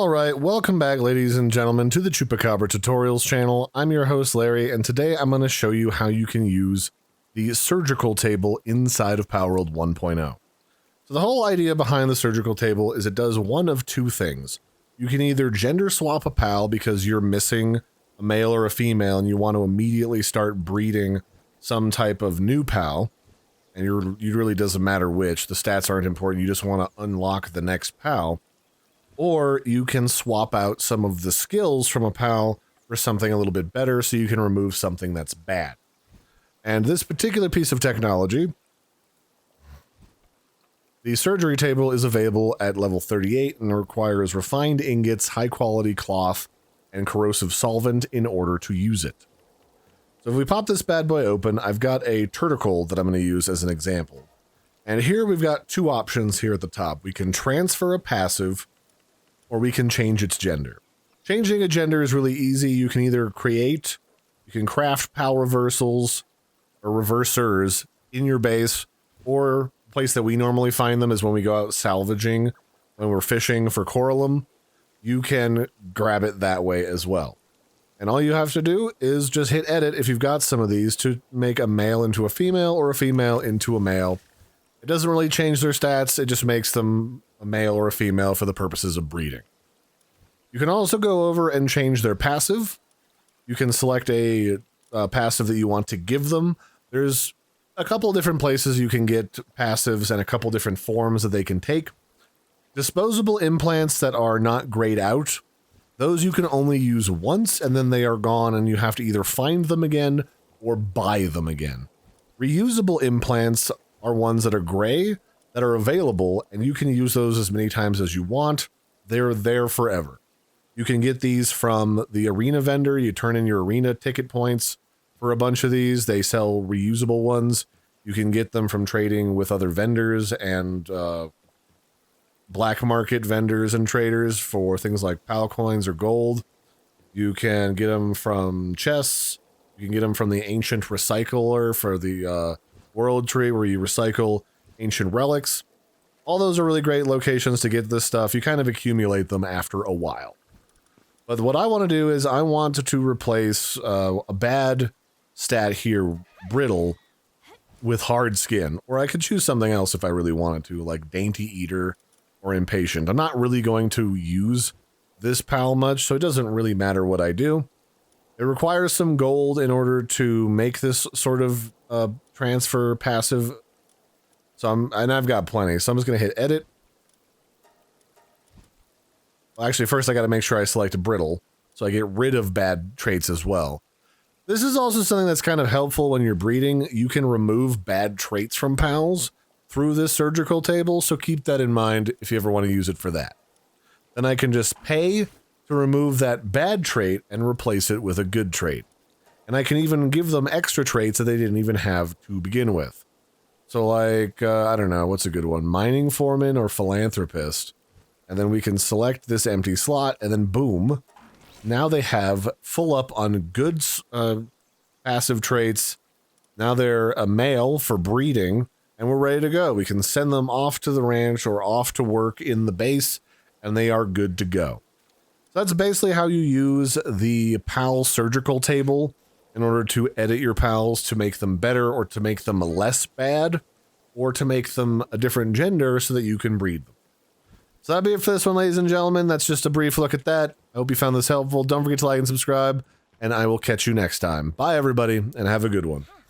Alright, welcome back ladies and gentlemen to the Chupacabra Tutorials channel. I'm your host Larry, and today I'm going to show you how you can use the surgical table inside of Palworld 1.0. So the whole idea behind the surgical table is it does one of two things. You can either gender swap a pal because you're missing a male or a female and you want to immediately start breeding some type of new pal, and it really doesn't matter which, the stats aren't important, you just want to unlock the next pal. Or you can swap out some of the skills from a pal for something a little bit better so you can remove something that's bad. And this particular piece of technology, the surgery table, is available at level 38 and requires refined ingots, high quality cloth, and corrosive solvent in order to use it. So if we pop this bad boy open, I've got a turticle that I'm going to use as an example. And here we've got two options here at the top. We can transfer a passive, or we can change its gender. Changing a gender is really easy. You can either you can craft pal reversals or reversers in your base, or the place that we normally find them is when we go out salvaging, when we're fishing for coralum. You can grab it that way as well. And all you have to do is just hit edit if you've got some of these to make a male into a female or a female into a male. It doesn't really change their stats, it just makes them a male or a female for the purposes of breeding. You can also go over and change their passive. You can select a passive that you want to give them. There's a couple different places you can get passives and a couple different forms that they can take. Disposable implants that are not grayed out, those you can only use once and then they are gone and you have to either find them again or buy them again. Reusable implants are ones that are gray, that are available, and you can use those as many times as you want. They're there forever. You can get these from the arena vendor. You turn in your arena ticket points for a bunch of these. They sell reusable ones. You can get them from trading with other vendors and black market vendors and traders for things like pal coins or gold. You can get them from chests. You can get them from the ancient recycler for the world tree where you recycle ancient relics. All those are really great locations to get this stuff. You kind of accumulate them after a while. But what I want to do is I want to replace a bad stat here, brittle, with hard skin. Or I could choose something else if I really wanted to, like dainty eater or impatient. I'm not really going to use this pal much, so it doesn't really matter what I do. It requires some gold in order to make this sort of transfer passive. So I've got plenty, so I'm just going to hit edit. Well, actually, first I got to make sure I select brittle, so I get rid of bad traits as well. This is also something that's kind of helpful when you're breeding. You can remove bad traits from pals through this surgical table, so keep that in mind if you ever want to use it for that. Then I can just pay to remove that bad trait and replace it with a good trait. And I can even give them extra traits that they didn't even have to begin with. So like, I don't know, what's a good one? Mining foreman or philanthropist. And then we can select this empty slot and then boom. Now they have full up on good passive traits. Now they're a male for breeding and we're ready to go. We can send them off to the ranch or off to work in the base and they are good to go. So that's basically how you use the pal surgical table in order to edit your pals to make them better or to make them less bad or to make them a different gender so that you can breed them. So that'll be it for this one, ladies and gentlemen. That's just a brief look at that. I hope you found this helpful. Don't forget to like and subscribe, and I will catch you next time. Bye, everybody, and have a good one.